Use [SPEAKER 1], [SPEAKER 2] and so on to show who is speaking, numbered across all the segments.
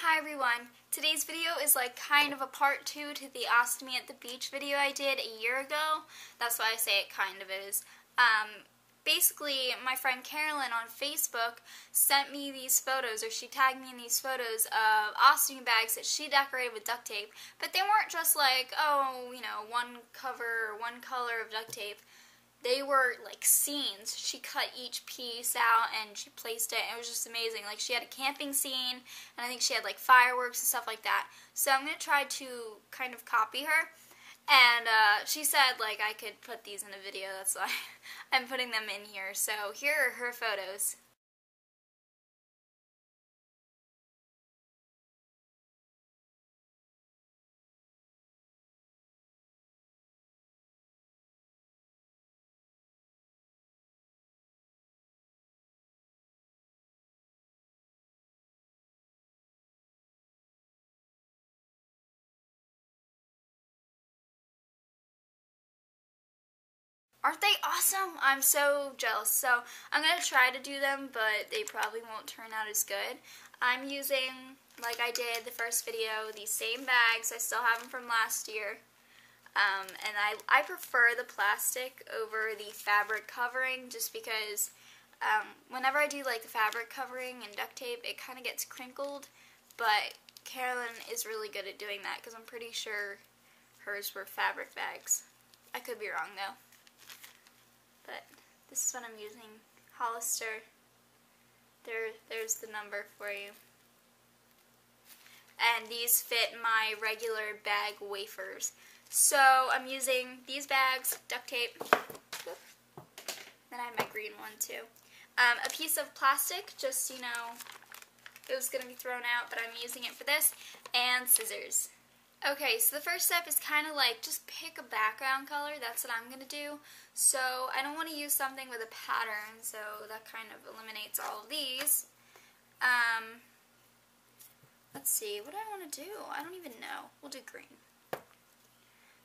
[SPEAKER 1] Hi everyone, today's video is like kind of a part 2 to the Ostomy at the Beach video I did a year ago. That's why I say it kind of is. Basically, my friend Carolyn on Facebook sent me these photos, or she tagged me in these photos of ostomy bags that she decorated with duct tape. But they weren't just like, oh, you know, one cover or one color of duct tape. They were like scenes. She cut each piece out and she placed it, and it was just amazing. Like, she had a camping scene, and I think she had like fireworks and stuff like that. So I'm going to try to kind of copy her. And she said like I could put these in a video, that's why I'm putting them in here. So here are her photos. Aren't they awesome? I'm so jealous. So I'm going to try to do them, but they probably won't turn out as good. I'm using, like I did the first video, these same bags. I still have them from last year. And I prefer the plastic over the fabric covering just because whenever I do like the fabric covering and duct tape, it kind of gets crinkled. But Carolyn is really good at doing that because I'm pretty sure hers were fabric bags. I could be wrong though. But this is what I'm using. Hollister. There's the number for you. And these fit my regular bag wafers. So I'm using these bags, duct tape. Then I have my green one too. A piece of plastic, just, you know, it was going to be thrown out, but I'm using it for this. And scissors. Okay, so the first step is kind of like just pick a background color. That's what I'm going to do. So I don't want to use something with a pattern, so that kind of eliminates all of these. Let's see, what do I want to do? I don't even know. We'll do green.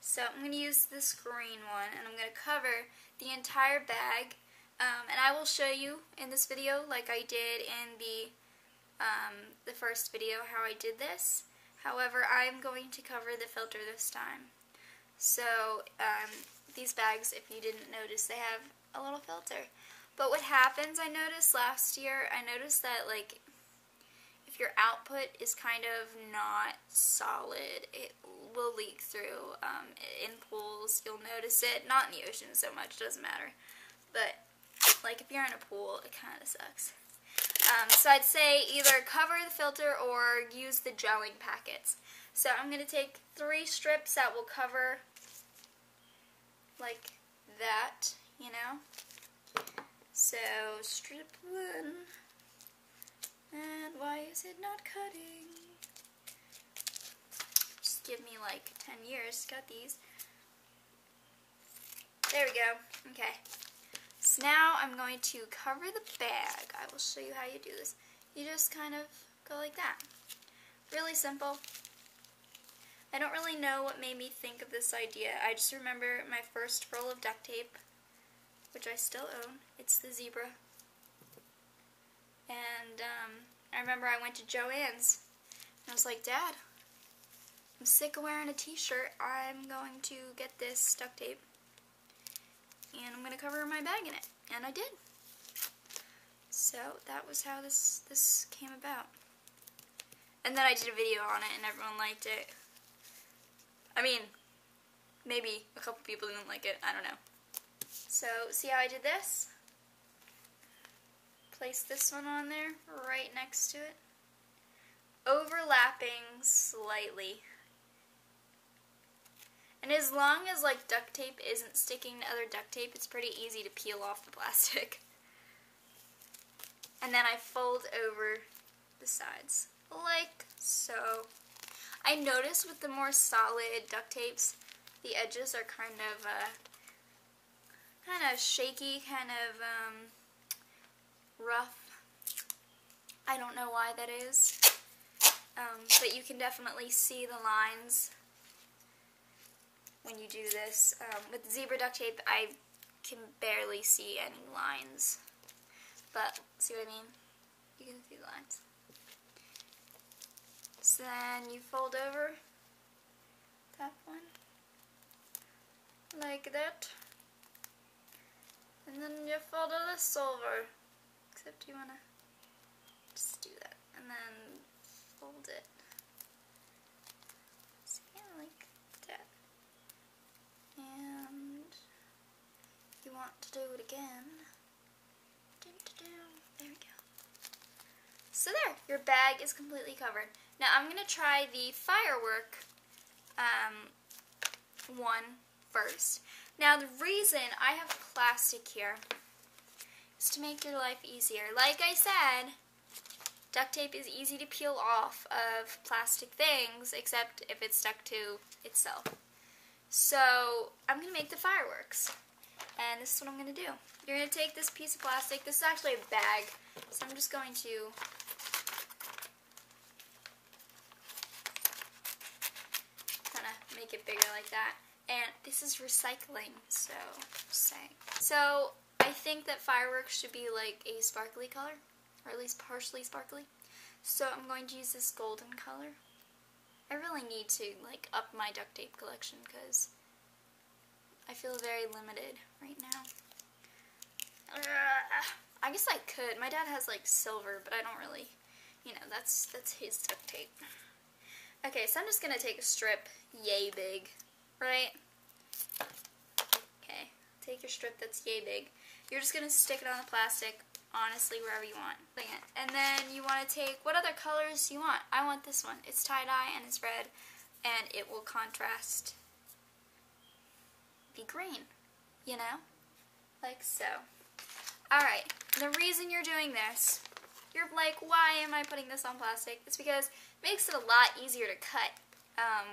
[SPEAKER 1] So I'm going to use this green one, and I'm going to cover the entire bag. And I will show you in this video, like I did in the first video, how I did this. However, I'm going to cover the filter this time. So, these bags, if you didn't notice, they have a little filter. But what happens, I noticed last year, that, like, if your output is kind of not solid, it will leak through. In pools, you'll notice it. Not in the ocean so much, doesn't matter. But, like, if you're in a pool, it kind of sucks. So I'd say either cover the filter or use the gelling packets. So I'm going to take 3 strips that will cover like that, you know. So strip 1, and why is it not cutting? Just give me like 10 years to cut these. There we go. Okay. So now I'm going to cover the bag. I will show you how you do this. You just kind of go like that. Really simple. I don't really know what made me think of this idea. I just remember my first roll of duct tape, which I still own. It's the zebra. And I remember I went to Joann's, and I was like, Dad, I'm sick of wearing a t-shirt. I'm going to get this duct tape, and I'm going to cover my bag in it. And I did. So that was how this came about. And then I did a video on it and everyone liked it. I mean, maybe a couple people didn't like it. I don't know. So, see how I did this? Place this one on there, right next to it. Overlapping slightly. And as long as like duct tape isn't sticking to other duct tape, it's pretty easy to peel off the plastic. And then I fold over the sides, like so. I notice with the more solid duct tapes, the edges are kind of shaky, kind of rough. I don't know why that is, but you can definitely see the lines when you do this. With zebra duct tape, I can barely see any lines. But, see what I mean? You can see the lines. So then you fold over that one like that, and then you fold this over, except you want to just do that, and then fold it. See, like that. And you want to do it again. There we go. So there, your bag is completely covered. Now I'm going to try the firework one first. Now the reason I have plastic here is to make your life easier. Like I said, duct tape is easy to peel off of plastic things, except if it's stuck to itself. So I'm going to make the fireworks. And this is what I'm going to do. You're going to take this piece of plastic. This is actually a bag, so I'm just going to kind of make it bigger like that. And this is recycling, so just saying. So I think that fireworks should be like a sparkly color, or at least partially sparkly. So I'm going to use this golden color. I really need to like up my duct tape collection because I feel very limited right now. I guess I could. My dad has like silver, but I don't really, you know, that's his duct tape. Okay, so I'm just gonna take a strip yay big, right? Okay, take your strip that's yay big. You're just gonna stick it on the plastic, honestly, wherever you want. And then you want to take, what other colors do you want? I want this one. It's tie-dye and it's red, and it will contrast the green, you know? Like so. Alright, the reason you're doing this, you're like, why am I putting this on plastic? It's because it makes it a lot easier to cut.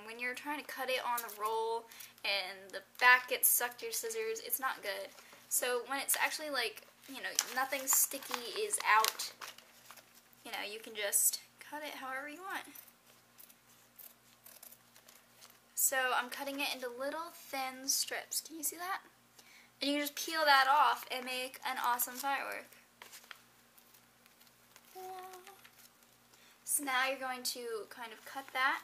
[SPEAKER 1] When you're trying to cut it on the roll and the back gets stuck to your scissors, it's not good. So when it's actually like, you know, nothing sticky is out, you know, you can just cut it however you want. So I'm cutting it into little thin strips. Can you see that? And you can just peel that off and make an awesome firework. So now you're going to kind of cut that.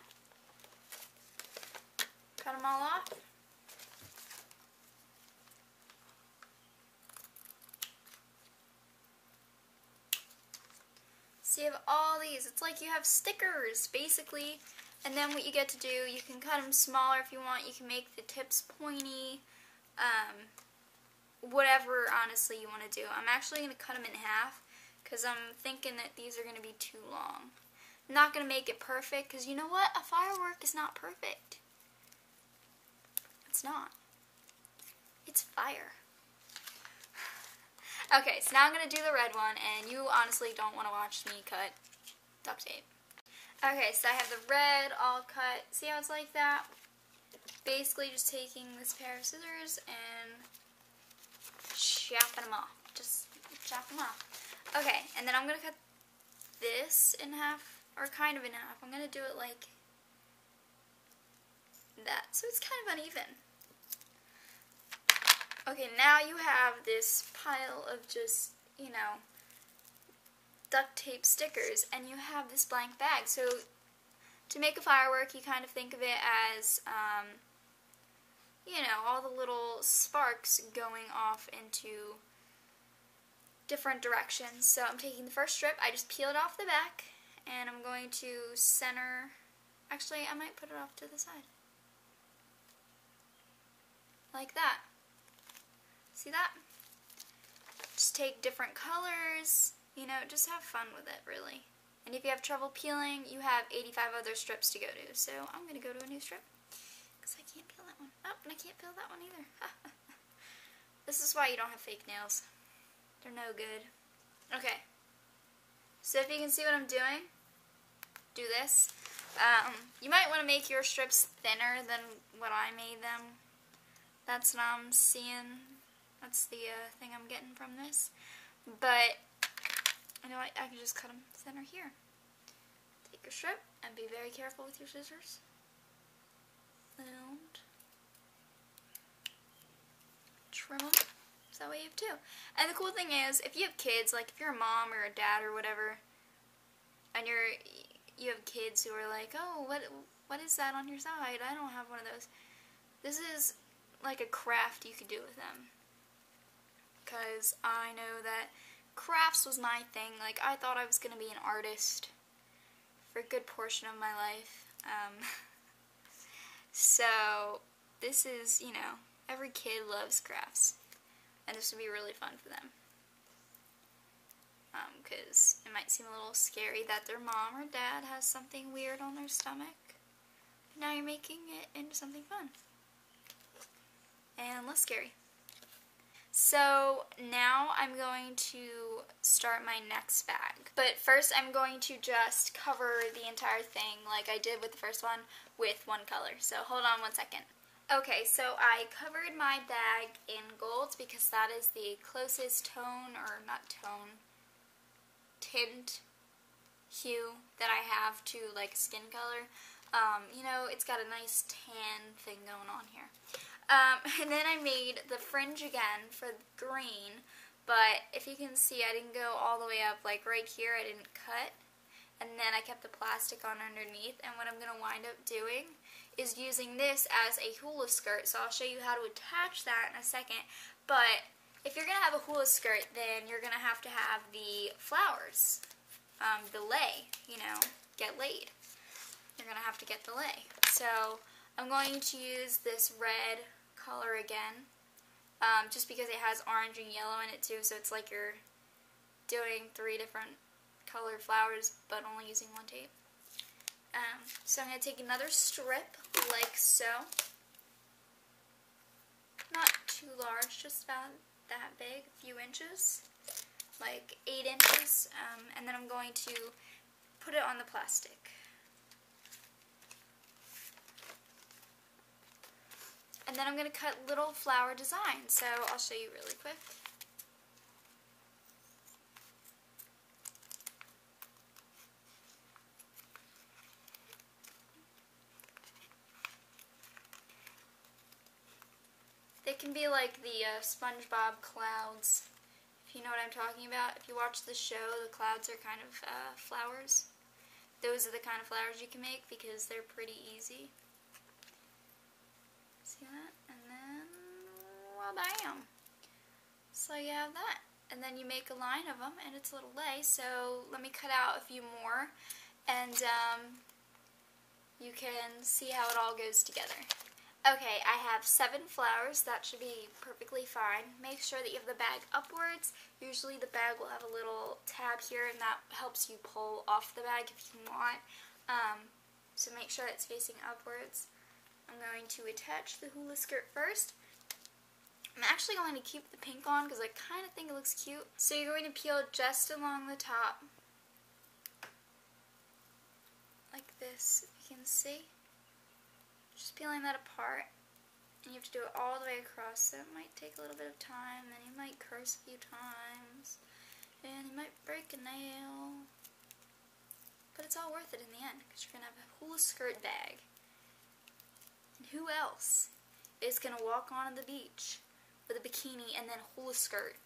[SPEAKER 1] Cut them all off. So you have all these. It's like you have stickers, basically. And then what you get to do, you can cut them smaller if you want. You can make the tips pointy. Whatever, honestly, you want to do. I'm actually going to cut them in half because I'm thinking that these are going to be too long. I'm not going to make it perfect because you know what? A firework is not perfect. It's not. It's fire. Okay, so now I'm going to do the red one, and you honestly don't want to watch me cut duct tape. Okay, so I have the red all cut. See how it's like that? Basically just taking this pair of scissors and chopping them off. Just chop them off. Okay, and then I'm going to cut this in half, or kind of in half. I'm going to do it like that, so it's kind of uneven. Okay, now you have this pile of just, you know, duct tape stickers, and you have this blank bag. So to make a firework, you kind of think of it as, you know, all the little sparks going off into different directions. So I'm taking the first strip, I just peel it off the back, and I'm going to center, actually I might put it off to the side. Like that. See that? Just take different colors, you know, just have fun with it, really. And if you have trouble peeling, you have 85 other strips to go to. So I'm going to go to a new strip, because I can't peel that one. Oh, and I can't peel that one either. This is why you don't have fake nails. They're no good. Okay. So if you can see what I'm doing, do this. You might want to make your strips thinner than what I made them. That's what I'm seeing. That's the thing I'm getting from this. But, you know, I can just cut them thinner here. Take your strip and be very careful with your scissors. And trim them. So that way you have two. And the cool thing is, if you have kids, like if you're a mom or a dad or whatever, and you have kids who are like, oh, what is that on your side? I don't have one of those. This is like a craft you could do with them. Because I know that crafts was my thing. Like, I thought I was going to be an artist for a good portion of my life. So, this is, you know, every kid loves crafts. And this would be really fun for them. Because it might seem a little scary that their mom or dad has something weird on their stomach. But now you're making it into something fun. And less scary. So now I'm going to start my next bag. But first I'm going to just cover the entire thing like I did with the first one with one color. So hold on one second. Okay, so I covered my bag in gold because that is the closest tone, or not tone, tint, hue that I have to like skin color. You know, it's got a nice tan thing going on here. And then I made the fringe again for green, but if you can see, I didn't go all the way up, like right here I didn't cut, and then I kept the plastic on underneath, and what I'm going to wind up doing is using this as a hula skirt, so I'll show you how to attach that in a second. But if you're going to have a hula skirt, then you're going to have the flowers, the lei, you know, get laid. You're going to have to get the lei. So I'm going to use this red color again, just because it has orange and yellow in it too, so it's like you're doing 3 different colored flowers, but only using one tape. So I'm going to take another strip, like so. Not too large, just about that big, a few inches, like 8 inches, and then I'm going to put it on the plastic. And then I'm going to cut little flower designs, so I'll show you really quick. They can be like the SpongeBob clouds, if you know what I'm talking about. If you watch the show, the clouds are kind of flowers. Those are the kind of flowers you can make because they're pretty easy. See that? And then, well, bam! So you have that. And then you make a line of them, and it's a little lei. So let me cut out a few more, and you can see how it all goes together. Okay, I have 7 flowers. That should be perfectly fine. Make sure that you have the bag upwards. Usually the bag will have a little tab here, and that helps you pull off the bag if you want. So make sure it's facing upwards. I'm going to attach the hula skirt first. I'm actually going to keep the pink on because I kind of think it looks cute. So you're going to peel just along the top, like this, if you can see. Just peeling that apart, and you have to do it all the way across, so it might take a little bit of time, and you might curse a few times, and you might break a nail, but it's all worth it in the end, because you're going to have a hula skirt bag. And who else is going to walk on the beach with a bikini and then a hula skirt,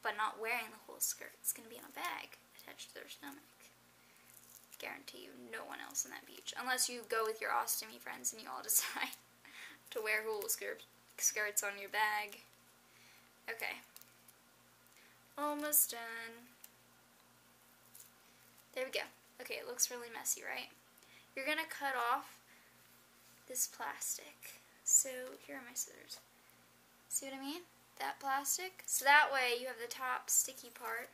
[SPEAKER 1] but not wearing the hula skirt? It's going to be in a bag attached to their stomach. Guarantee you no one else in that beach, unless you go with your Ostomy friends and you all decide to wear hula skirts on your bag. Okay, almost done. There we go. Okay, it looks really messy, right? You're gonna cut off this plastic. So here are my scissors. See what I mean? That plastic. So that way you have the top sticky part.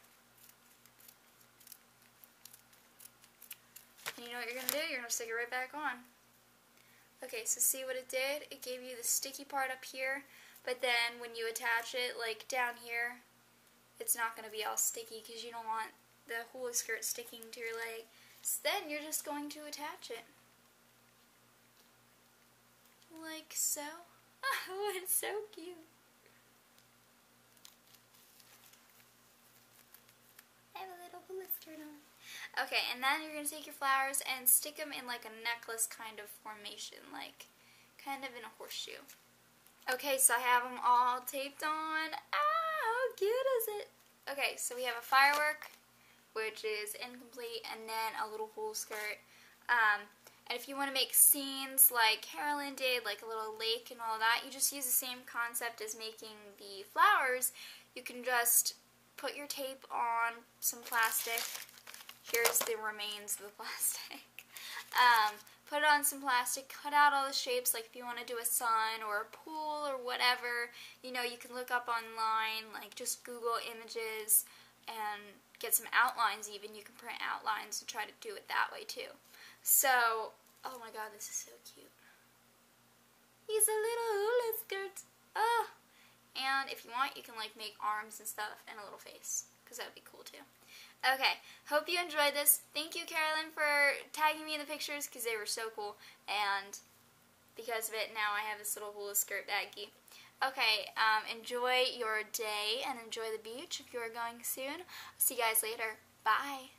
[SPEAKER 1] And you know what you're going to do? You're going to stick it right back on. Okay, so see what it did? It gave you the sticky part up here, but then when you attach it, like down here, it's not going to be all sticky because you don't want the hula skirt sticking to your leg. So then you're just going to attach it. Like so. Oh, it's so cute. I have a little hula skirt on. Okay, and then you're going to take your flowers and stick them in like a necklace kind of formation, like kind of in a horseshoe. Okay, so I have them all taped on. Ah, how cute is it? Okay, so we have a firework, which is incomplete, and then a little hula skirt. And if you want to make scenes like Carolyn did, like a little lake and all that, you just use the same concept as making the flowers. You can just put your tape on some plastic. Here's the remains of the plastic. Put it on some plastic, cut out all the shapes, like if you want to do a sun or a pool or whatever, you know, you can look up online, like just Google images and get some outlines even. You can print outlines and try to do it that way too. So, oh my god, this is so cute. He's a little hula skirt. Oh. And if you want, you can like make arms and stuff and a little face, because that would be cool too. Okay, hope you enjoyed this. Thank you, Carolyn, for tagging me in the pictures, because they were so cool. And because of it, now I have this little hula skirt baggie. Okay, enjoy your day and enjoy the beach if you are going soon. See you guys later. Bye.